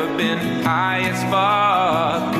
ever been high as fuck?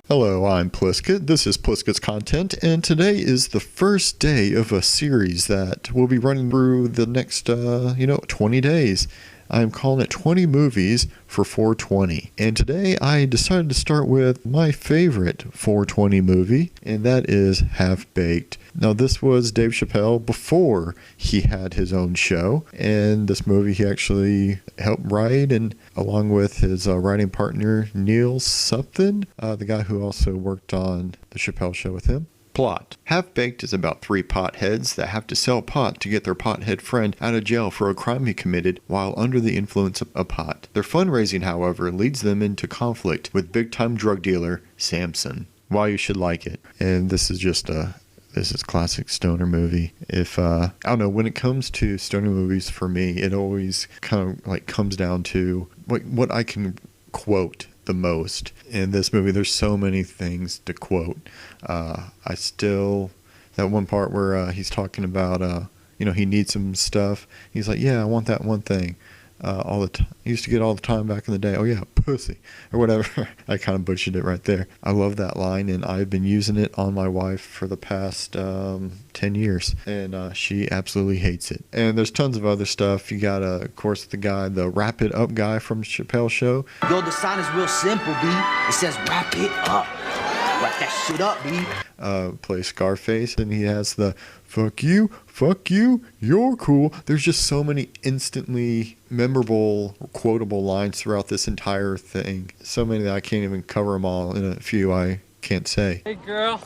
Hello, I'm Pliskett. This is Plisket's Content, and today is the first day of a series that will be running through the next, 20 days. I'm calling it 20 Movies for 420. And today I decided to start with my favorite 420 movie, and that is Half Baked. Now, this was Dave Chappelle before he had his own show, and this movie he actually helped write, and along with his writing partner Neil Supton, the guy who also worked on the Chappelle Show with him. Plot. Half Baked is about three potheads that have to sell pot to get their pothead friend out of jail for a crime he committed while under the influence of pot. Their fundraising, however, leads them into conflict with big-time drug dealer Samson. Why you should like it. And this is classic stoner movie. I don't know, when it comes to stoner movies for me, it always kind of like comes down to what I can quote the most. In this movie, there's so many things to quote. That one part where he's talking about, he needs some stuff. He's like, yeah, I want that one thing. All the time. He used to get all the time back in the day. Oh yeah, pussy or whatever. I kind of butchered it right there. I love that line, and I've been using it on my wife for the past 10 years, and she absolutely hates it. And there's tons of other stuff. You got, of course, the Wrap It Up guy from Chappelle Show. Yo, the sign is real simple, B. It says wrap it up. Wrap that shit up, B. Play Scarface, and he has the fuck you, you're cool. There's just so many instantly memorable, quotable lines throughout this entire thing. So many that I can't even cover them all. In a few I can't say. Hey girl,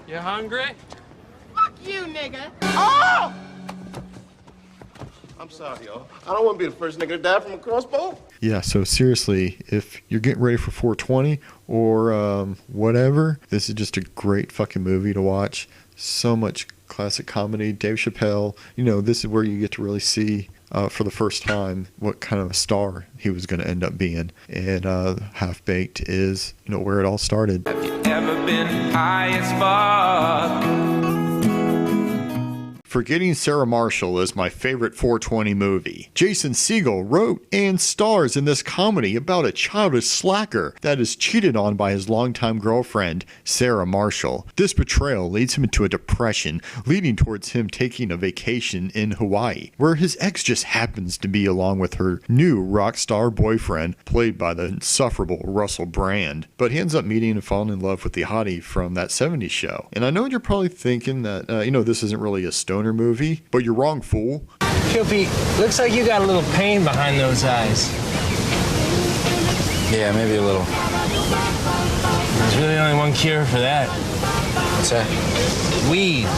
you hungry? Fuck you, nigga. Oh! I'm sorry, y'all. I don't want to be the first nigga to die from a crossbow. Yeah, so seriously, if you're getting ready for 420 or whatever, this is just a great fucking movie to watch. So much classic comedy. Dave Chappelle, this is where you get to really see for the first time what kind of a star he was going to end up being. And Half Baked is, where it all started. Have you ever been high as fuck? Forgetting Sarah Marshall is my favorite 420 movie. Jason Segel wrote and stars in this comedy about a childish slacker that is cheated on by his longtime girlfriend, Sarah Marshall. This betrayal leads him into a depression, leading towards him taking a vacation in Hawaii, where his ex just happens to be along with her new rock star boyfriend, played by the insufferable Russell Brand. But he ends up meeting and falling in love with the hottie from that 70s show. And I know you're probably thinking that, this isn't really a stoner movie, but you're wrong, fool. Chippy, looks like you got a little pain behind those eyes. Yeah, maybe a little. There's really only one cure for that. What's that? Weed.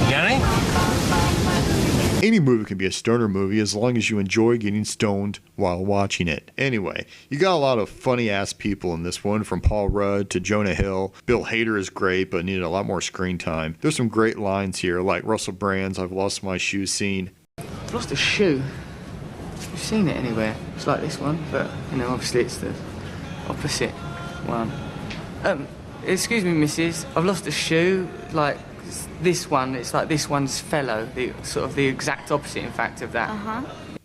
You got any? Any movie can be a stoner movie as long as you enjoy getting stoned while watching it. Anyway, you got a lot of funny ass people in this one, from Paul Rudd to Jonah Hill. Bill Hader is great, but needed a lot more screen time. There's some great lines here, like Russell Brand's "I've lost my shoe" scene. I've lost a shoe. You've seen it anywhere? It's like this one, but obviously it's the opposite one. Excuse me, missus. I've lost a shoe, like this one. It's like this one's fellow, the exact opposite, in fact, of that.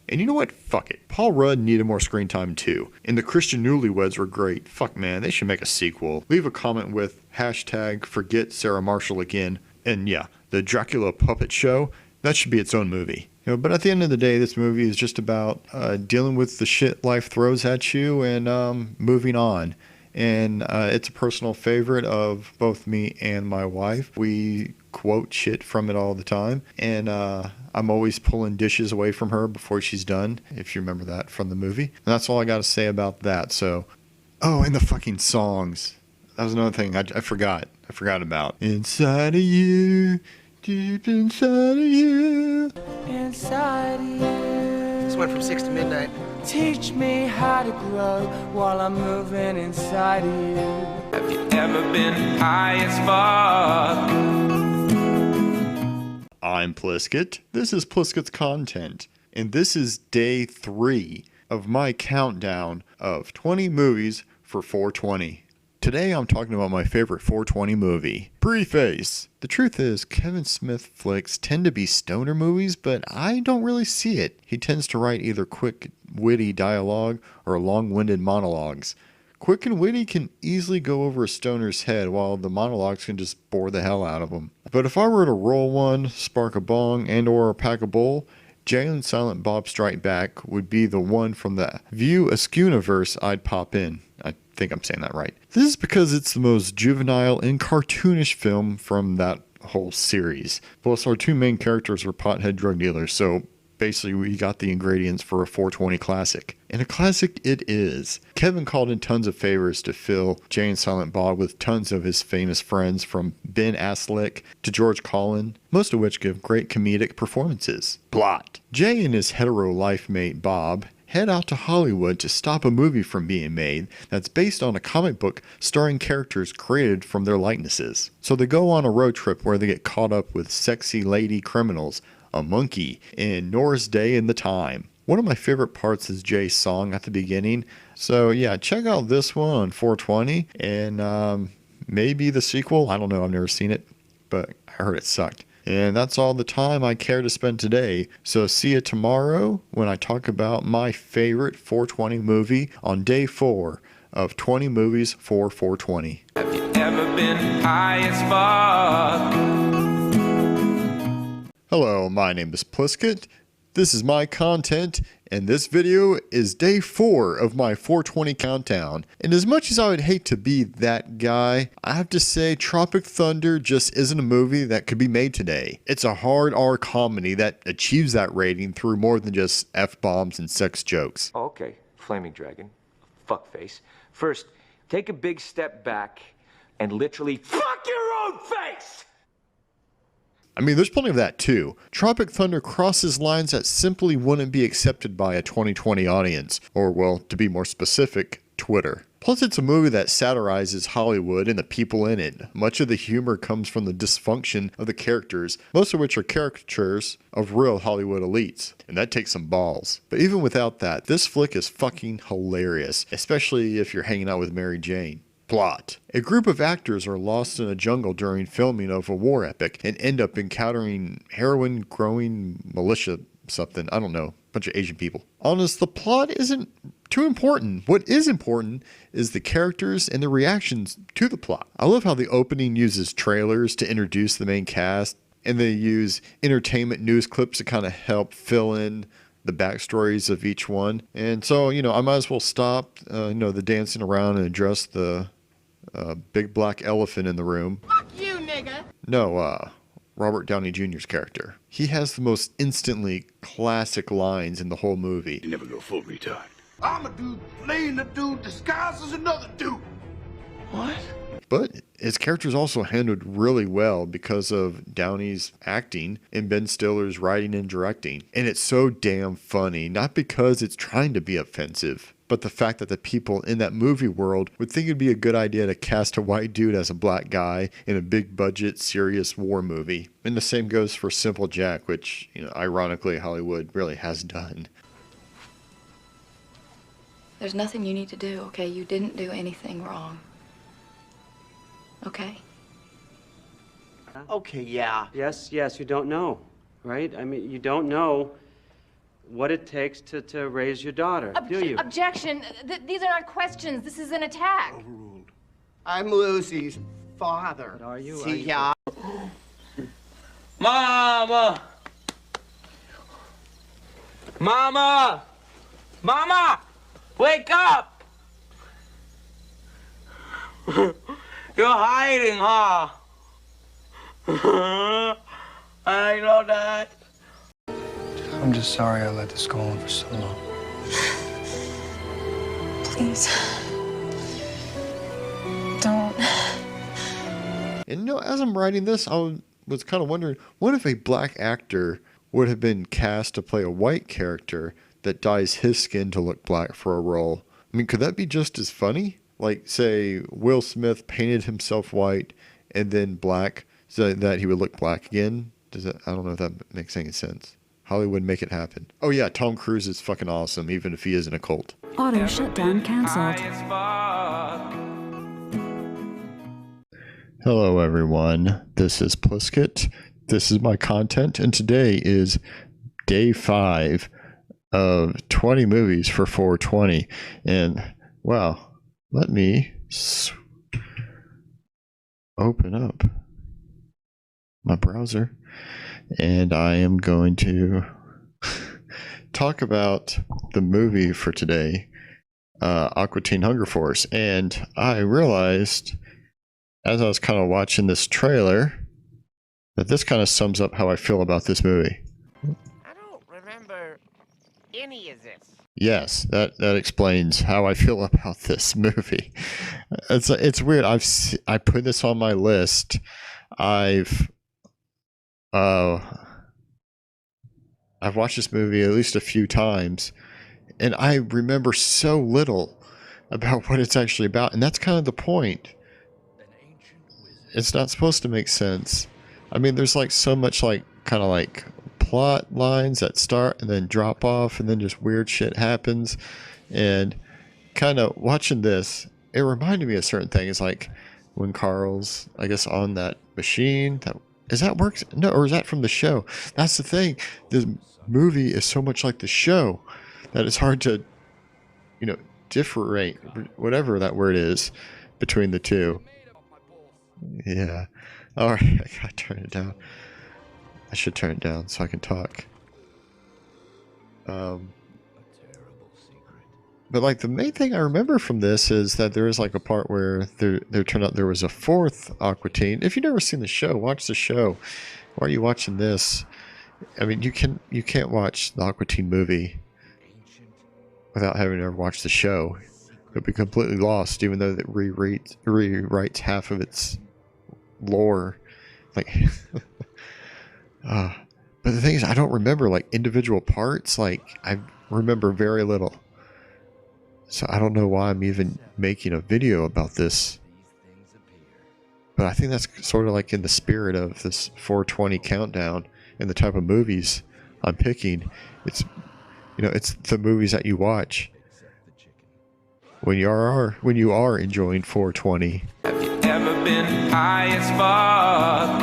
And you know what? Fuck it. Paul Rudd needed more screen time too. And the Christian Newlyweds were great. Fuck man, they should make a sequel. Leave a comment with #forget Sarah Marshall again. And yeah, the Dracula puppet show, that should be its own movie. But at the end of the day, this movie is just about dealing with the shit life throws at you and moving on. And it's a personal favorite of both me and my wife. We quote shit from it all the time, and I'm always pulling dishes away from her before she's done, if you remember that from the movie. And that's all I got to say about that. So, and the fucking songs. That was another thing I forgot about. Inside of you, deep inside of you, Inside of you. This went from 6 to midnight. Teach me how to grow while I'm moving inside of you. Have you ever been high as fuck? I'm Pliskett. This is Pliskett's Content. And this is day 3 of my countdown of 20 movies for 420. Today I'm talking about my favorite 420 movie, Preface. The truth is, Kevin Smith flicks tend to be stoner movies, but I don't really see it. He tends to write either quick, witty dialogue or long-winded monologues. Quick and witty can easily go over a stoner's head, while the monologues can just bore the hell out of him. But if I were to roll one, spark a bong, and or pack a bowl, Jay and Silent Bob Strike Back would be the one from the View Askew-universe I'd pop in. I think I'm saying that right. This is because it's the most juvenile and cartoonish film from that whole series. Plus, our two main characters are pothead drug dealers, so basically we got the ingredients for a 420 classic. And a classic it is. Kevin called in tons of favors to fill Jay and Silent Bob with tons of his famous friends, from Ben Affleck to George Carlin, most of which give great comedic performances. Plot. Jay and his hetero life mate Bob head out to Hollywood to stop a movie from being made that's based on a comic book starring characters created from their likenesses. So they go on a road trip where they get caught up with sexy lady criminals, a monkey, and Norris Day and the Time. One of my favorite parts is Jay's song at the beginning. So yeah, check out this one on 420 and maybe the sequel. I don't know, I've never seen it, but I heard it sucked. And that's all the time I care to spend today. So see you tomorrow when I talk about my favorite 420 movie on day 4 of 20 movies for 420. Have you ever been high as fuck? Hello, my name is Pliskett. This is my content, and this video is day 4 of my 420 countdown. And as much as I would hate to be that guy, I have to say Tropic Thunder just isn't a movie that could be made today. It's a hard R comedy that achieves that rating through more than just F-bombs and sex jokes. Okay, Flaming Dragon, fuckface. First, take a big step back and literally fuck your own face! I mean, there's plenty of that too. Tropic Thunder crosses lines that simply wouldn't be accepted by a 2020 audience, or well, to be more specific, Twitter. Plus, it's a movie that satirizes Hollywood and the people in it. Much of the humor comes from the dysfunction of the characters, most of which are caricatures of real Hollywood elites, and that takes some balls. But even without that, this flick is fucking hilarious, especially if you're hanging out with Mary Jane. Plot. A group of actors are lost in a jungle during filming of a war epic and end up encountering heroin-growing militia something. I don't know. Bunch of Asian people. Honest, the plot isn't too important. What is important is the characters and the reactions to the plot. I love how the opening uses trailers to introduce the main cast, and they use entertainment news clips to kind of help fill in the backstories of each one. And so, I might as well stop, the dancing around and address the big black elephant in the room. Fuck you, nigga! No, Robert Downey Jr.'s character. He has the most instantly classic lines in the whole movie. You never go full retard. I'm a dude playing a dude disguised as another dude. What? But his character's also handled really well because of Downey's acting and Ben Stiller's writing and directing. And it's so damn funny, not because it's trying to be offensive, but the fact that the people in that movie world would think it'd be a good idea to cast a white dude as a black guy in a big budget, serious war movie. And the same goes for Simple Jack, which, ironically, Hollywood really has done. There's nothing you need to do, okay? You didn't do anything wrong. Okay? Okay, yeah. Yes, you don't know, right? I mean, you don't know what it takes to raise your daughter, do you? Objection. These are not questions. This is an attack. Overruled. I'm Lucy's father. But are you? See ya. Mama! Mama! Mama! Wake up! You're hiding, huh? I know that. I'm just sorry I let this go on for so long. Please. Don't. And as I'm writing this, I was kind of wondering, what if a black actor would have been cast to play a white character that dyes his skin to look black for a role? I mean, could that be just as funny? Like, say, Will Smith painted himself white and then black so that he would look black again? I don't know if that makes any sense. Hollywood, make it happen. Oh yeah, Tom Cruise is fucking awesome, even if he isn't a cult. Auto shutdown cancelled. Hello everyone, this is Pliskett. This is my content, and today is day 5 of 20 movies for 420. And wow, let me open up my browser, and I am going to talk about the movie for today, Aqua Teen Hunger Force. And I realized as I was kind of watching this trailer that this kind of sums up how I feel about this movie. I don't remember any of this. Yes, that explains how I feel about this movie. It's weird. I put this on my list. I've watched this movie at least a few times, and I remember so little about what it's actually about, and that's kind of the point. It's not supposed to make sense. I mean, there's like so much like kind of like plot lines that start and then drop off, and then just weird shit happens. And kind of watching this, it reminded me of certain things, like when Carl's, I guess, on that machine. That works? No, or is that from the show? That's the thing. This movie is so much like the show that it's hard to, differentiate, whatever that word is, between the two. Yeah. Alright, I gotta turn it down. I should turn it down so I can talk. But like the main thing I remember from this is that there is like a part where there turned out there was a 4th Aqua Teen. If you've never seen the show, watch the show. Why are you watching this? I mean, you can't watch the Aqua Teen movie without having ever watched the show. You'll be completely lost, even though it rewrites half of its lore. Like, but the thing is, I don't remember like individual parts. Like, I remember very little. So I don't know why I'm even making a video about this. But I think that's sort of like in the spirit of this 420 countdown and the type of movies I'm picking. It's, it's the movies that you watch when you are enjoying 420. Have you ever been high as fuck?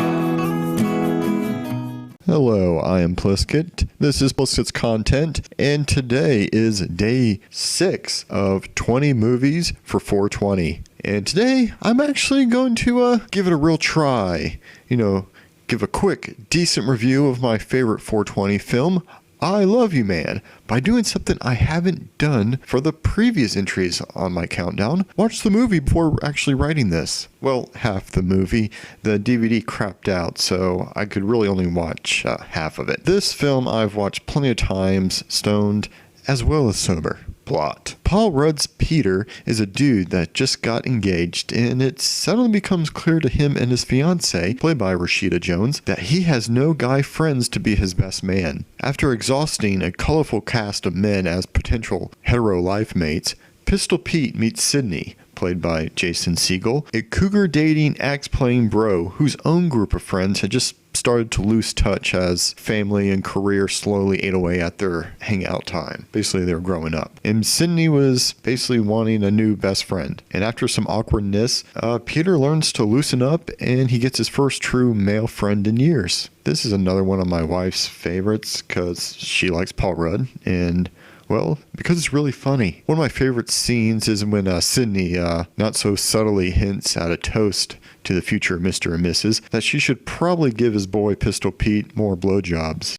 Hello, I am Pliskett. This is Pliskett's content, and today is day 6 of 20 movies for 420. And today, I'm actually going to give it a real try. Give a quick, decent review of my favorite 420 film, I Love You Man, by doing something I haven't done for the previous entries on my countdown. Watch the movie before actually writing this. Well, half the movie. The DVD crapped out, so I could really only watch half of it. This film I've watched plenty of times, stoned, as well as sober. Plot. Paul Rudd's Peter is a dude that just got engaged, and it suddenly becomes clear to him and his fiancée, played by Rashida Jones, that he has no guy friends to be his best man. After exhausting a colorful cast of men as potential hetero life mates, Pistol Pete meets Sydney, played by Jason Segel, a cougar-dating, axe-playing bro whose own group of friends had just started to lose touch as family and career slowly ate away at their hangout time. Basically, they were growing up. And Sydney was basically wanting a new best friend. And after some awkwardness, Peter learns to loosen up, and he gets his first true male friend in years. This is another one of my wife's favorites because she likes Paul Rudd, and well, because it's really funny. One of my favorite scenes is when Sydney not so subtly hints at a toast to the future Mr. and Mrs. that she should probably give his boy Pistol Pete more blowjobs.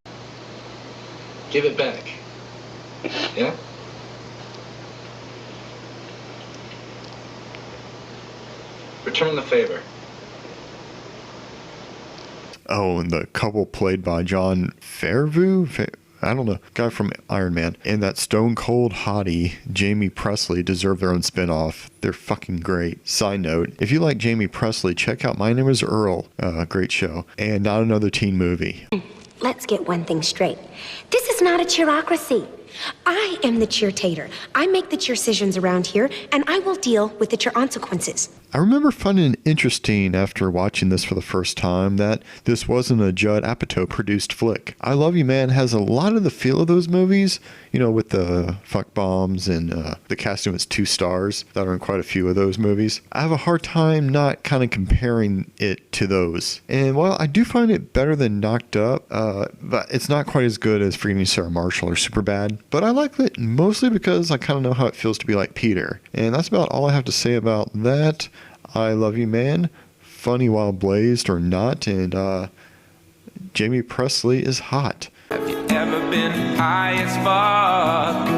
Give it back. Yeah? Return the favor. Oh, and the couple played by John Favreau? I don't know, guy from Iron Man, and that stone cold hottie, Jamie Presley, deserve their own spinoff. They're fucking great. Side note, if you like Jamie Presley, check out My Name is Earl. Great show. And Not Another Teen Movie. Let's get one thing straight. This is not a cheerocracy. I am the cheer-tater. I make the cheer decisions around here, and I will deal with the cheer consequences. I remember finding it interesting after watching this for the first time that this wasn't a Judd Apatow produced flick. I Love You Man has a lot of the feel of those movies, you know, with the fuck bombs and the casting was 2 stars that are in quite a few of those movies. I have a hard time not kind of comparing it to those. And while I do find it better than Knocked Up, but it's not quite as good as Forgetting Sarah Marshall or Superbad. But I like it mostly because I kind of know how it feels to be like Peter. And that's about all I have to say about that. I Love You Man, funny while blazed or not, and Jamie Presley is hot. Have you ever been high as fuck?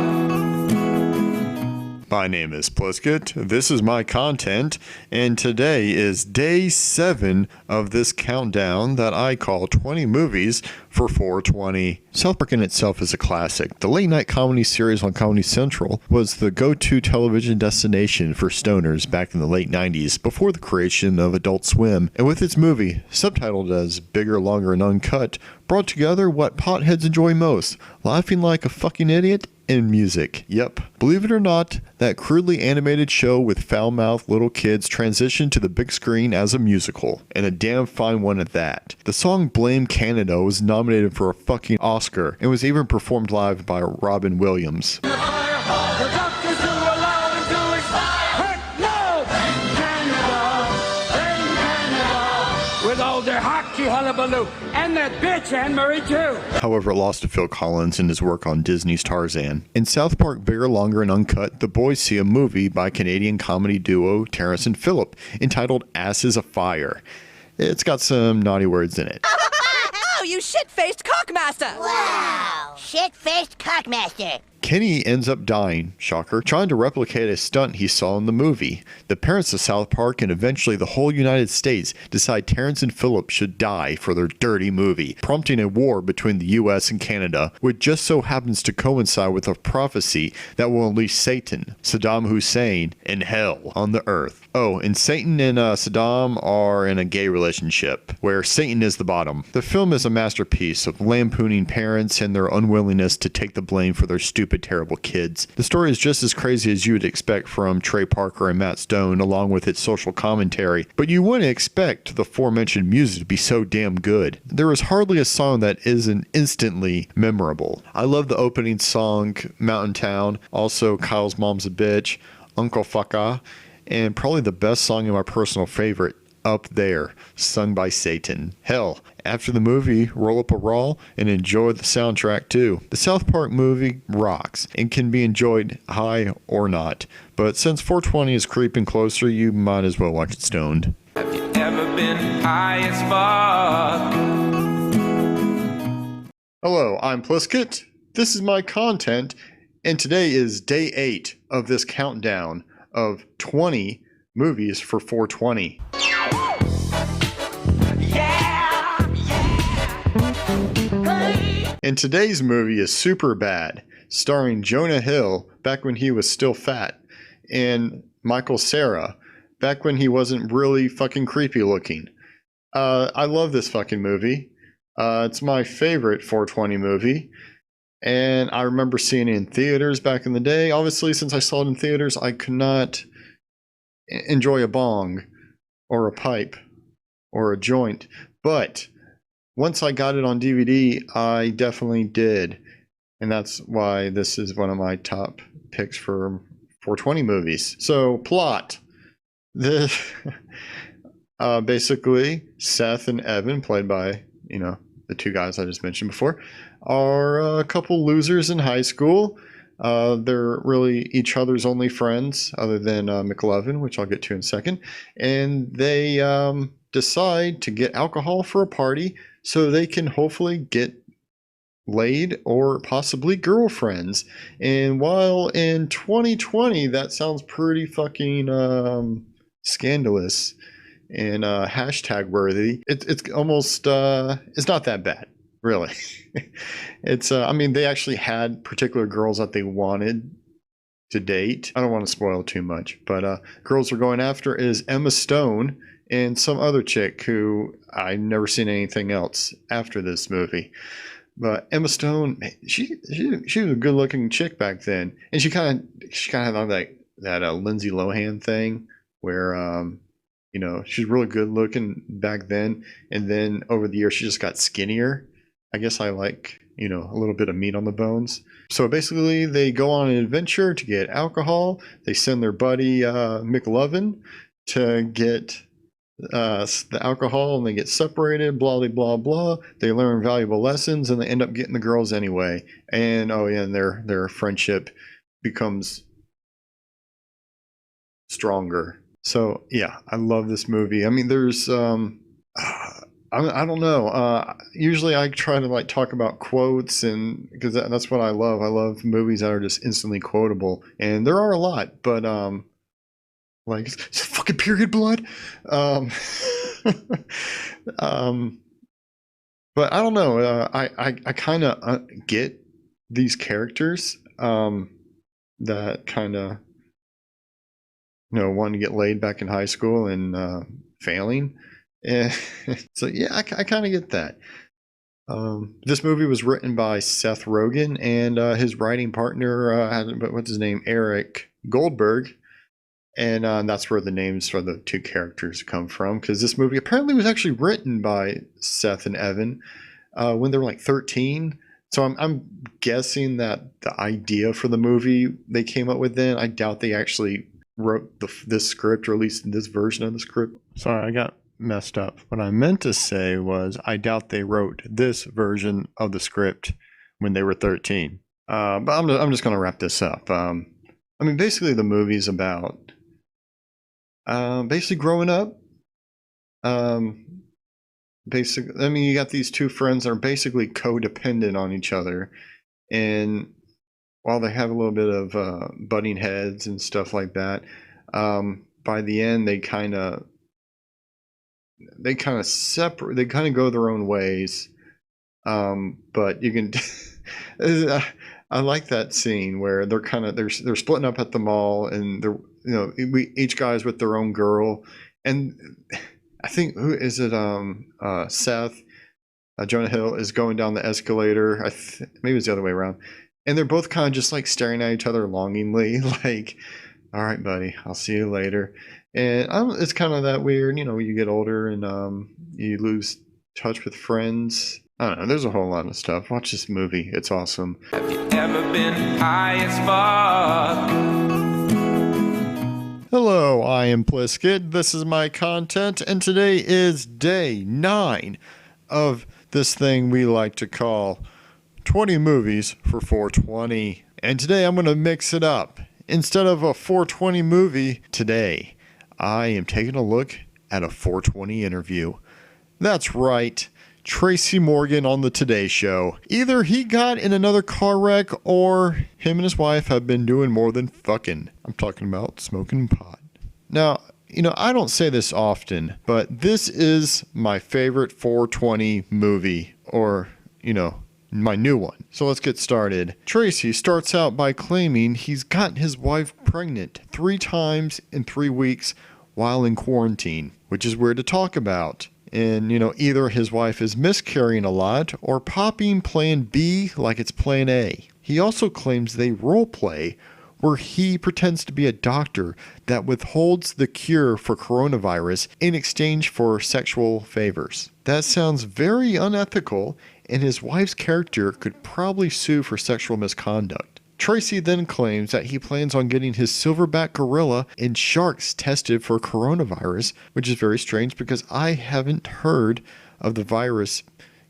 My name is Plisket, this is my content, and today is day 7 of this countdown that I call 20 movies for 420. South Park in itself is a classic. The late night comedy series on Comedy Central was the go-to television destination for stoners back in the late 90s before the creation of Adult Swim, and with its movie, subtitled as Bigger, Longer, and Uncut, brought together what potheads enjoy most, laughing like a fucking idiot and music. Yep. Believe it or not, that crudely animated show with foul-mouthed little kids transitioned to the big screen as a musical, and a damn fine one at that. The song Blame Canada was nominated for a fucking Oscar, and was even performed live by Robin Williams. Hullabaloo, and that bitch Anne Marie too. However, it lost to Phil Collins in his work on Disney's Tarzan. In South Park Bigger, Longer, and Uncut, the boys see a movie by Canadian comedy duo Terrence and Phillip entitled Asses Afire. It's got some naughty words in it. Oh, you shit-faced cockmaster! Wow, shit-faced cockmaster. Kenny ends up dying, shocker, trying to replicate a stunt he saw in the movie. The parents of South Park and eventually the whole United States decide Terrence and Phillip should die for their dirty movie, prompting a war between the US and Canada, which just so happens to coincide with a prophecy that will unleash Satan, Saddam Hussein, and hell on the earth. Oh, and Satan and Saddam are in a gay relationship, where Satan is the bottom. The film is a masterpiece of lampooning parents and their unwillingness to take the blame for their stupid, terrible kids. The story is just as crazy as you would expect from Trey Parker and Matt Stone, along with its social commentary, but you wouldn't expect the aforementioned music to be so damn good. There is hardly a song that isn't instantly memorable. I love the opening song, Mountain Town, also Kyle's Mom's a Bitch, Uncle Fucka, and probably the best song and my personal favorite, Up There, sung by Satan. Hell, after the movie, roll up a raw and enjoy the soundtrack too. The South Park movie rocks and can be enjoyed high or not, but since 420 is creeping closer, you might as well watch it stoned. Have you ever been high as fuck? Hello, I'm Plisket. This is my content, and today is day 8 of this countdown of 20 movies for 420. And today's movie is Superbad, starring Jonah Hill back when he was still fat, and Michael Cera back when he wasn't really fucking creepy looking. I love this fucking movie. It's my favorite 420 movie, and I remember seeing it in theaters back in the day. Obviously, since I saw it in theaters, I could not enjoy a bong or a pipe or a joint, but once I got it on DVD, I definitely did. And that's why this is one of my top picks for 420 movies. So, plot. Basically, Seth and Evan, played by, the 2 guys I just mentioned before, are a couple losers in high school. They're really each other's only friends, other than McLovin, which I'll get to in a second. And they decide to get alcohol for a party so they can hopefully get laid or possibly girlfriends. And while in 2020 that sounds pretty fucking scandalous and hashtag worthy, it's almost it's not that bad, really. It's I mean, they actually had particular girls that they wanted to date. I don't want to spoil too much, but girls they're going after is Emma Stone and some other chick who I've never seen anything else after this movie. But Emma Stone, she was a good looking chick back then, and she kind of had that Lindsay Lohan thing where you know, she's really good looking back then, and then over the years she just got skinnier. I guess I like, you know, a little bit of meat on the bones. So basically they go on an adventure to get alcohol. They send their buddy McLovin to get the alcohol, and they get separated, blah blah blah. They learn valuable lessons, and they end up getting the girls anyway. And oh yeah, and their friendship becomes stronger. So yeah, I love this movie. I mean, there's I don't know. Usually I try to like talk about quotes, and because that's what I love. I love movies that are just instantly quotable, and there are a lot. But like it's fucking period blood. But I don't know. I kind of get these characters that kind of, you know, wanting to get laid back in high school and failing. And so yeah, I kind of get that. This movie was written by Seth Rogen, and his writing partner, what's his name, Eric Goldberg. And that's where the names for the two characters come from, because this movie apparently was actually written by Seth and Evan when they were like 13. So I'm guessing that the idea for the movie they came up with then. I doubt they actually wrote this script, or at least this version of the script. Sorry, I got messed up. What I meant to say was I doubt they wrote this version of the script when they were 13. But I'm just going to wrap this up. I mean, basically the movie's about basically growing up. Basically, I mean, you got these two friends that are basically codependent on each other, and while they have a little bit of butting heads and stuff like that, by the end they kind of separate. They kind of go their own ways. But you can, I like that scene where they're they're splitting up at the mall, and they're, you know, each guy's with their own girl, and I think, who is it? Seth, Jonah Hill is going down the escalator. Maybe it's the other way around. And they're both kind of just like staring at each other longingly, like, all right, buddy, I'll see you later. And it's kind of that weird, you know, you get older and you lose touch with friends. I don't know, there's a whole lot of stuff. Watch this movie, it's awesome. Have you ever been high as fuck? Hello, I am Pliskit. This is my content, and today is day 9 of this thing we like to call 20 movies for 420. And today I'm going to mix it up. Instead of a 420 movie, today I am taking a look at a 420 interview. That's right, Tracy Morgan on the Today Show. Either he got in another car wreck, or him and his wife have been doing more than fucking. I'm talking about smoking pot. Now, you know, I don't say this often, but this is my favorite 420 movie, or, you know, my new one. So let's get started. Tracy starts out by claiming he's gotten his wife pregnant 3 times in 3 weeks while in quarantine, which is weird to talk about. And, you know, either his wife is miscarrying a lot or popping plan B like it's plan A. He also claims they role play, where he pretends to be a doctor that withholds the cure for coronavirus in exchange for sexual favors. That sounds very unethical, and his wife's character could probably sue for sexual misconduct. Tracy then claims that he plans on getting his silverback gorilla and sharks tested for coronavirus, which is very strange because I haven't heard of the virus,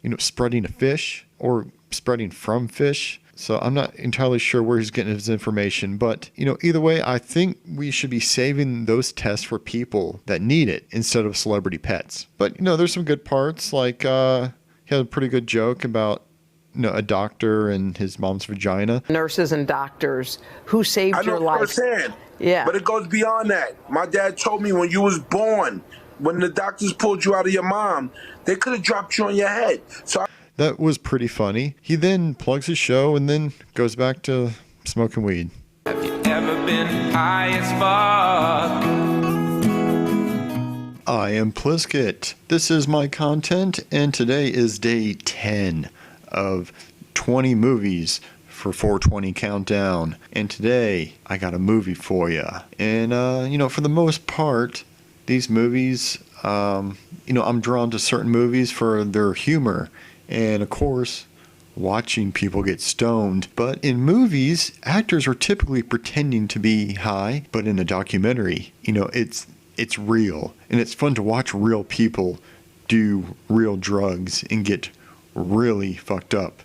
you know, spreading to fish or spreading from fish. So I'm not entirely sure where he's getting his information, but, you know, either way, I think we should be saving those tests for people that need it instead of celebrity pets. But, you know, there's some good parts, like he had a pretty good joke about, you know, a doctor and his mom's vagina. Nurses and doctors who saved your life. Firsthand. Yeah. But it goes beyond that. My dad told me when you was born, when the doctors pulled you out of your mom, they could have dropped you on your head. So that was pretty funny. He then plugs his show and then goes back to smoking weed. Have you ever been high as fuck? I am Pliskit. This is my content, and today is day 10 of 20 movies for 420 Countdown. And today, I got a movie for you. And, for the most part, these movies, I'm drawn to certain movies for their humor. And, of course, watching people get stoned. But in movies, actors are typically pretending to be high. But in a documentary, it's real. And it's fun to watch real people do real drugs and get really fucked up.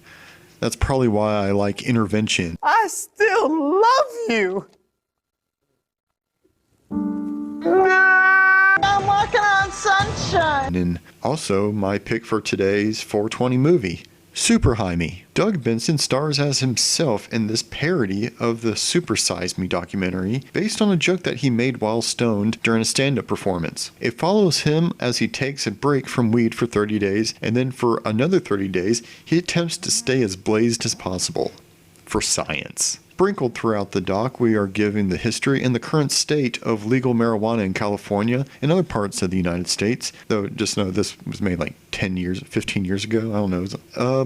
That's probably why I like Intervention. I still love you. I'm walking on sunshine. And also my pick for today's 420 movie, Super High Me. Doug Benson stars as himself in this parody of the Super Size Me documentary based on a joke that he made while stoned during a stand-up performance. It follows him as he takes a break from weed for 30 days, and then for another 30 days, he attempts to stay as blazed as possible for science. Sprinkled throughout the doc, we are giving the history and the current state of legal marijuana in California and other parts of the United States. Though, just know this was made like 10 years, 15 years ago. I don't know.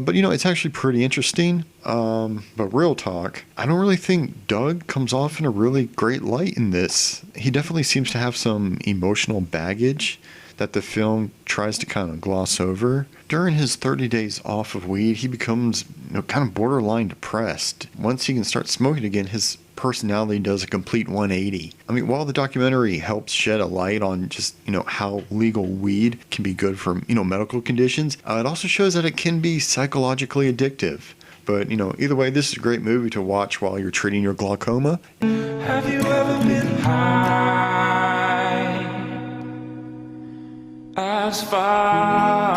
But it's actually pretty interesting. But real talk, I don't really think Doug comes off in a really great light in this. He definitely seems to have some emotional baggage that the film tries to kind of gloss over. During his 30 days off of weed, he becomes kind of borderline depressed. Once he can start smoking again, his personality does a complete 180. I mean, while the documentary helps shed a light on just, how legal weed can be good for, medical conditions, it also shows that it can be psychologically addictive. But, either way, this is a great movie to watch while you're treating your glaucoma. Have you ever been high as far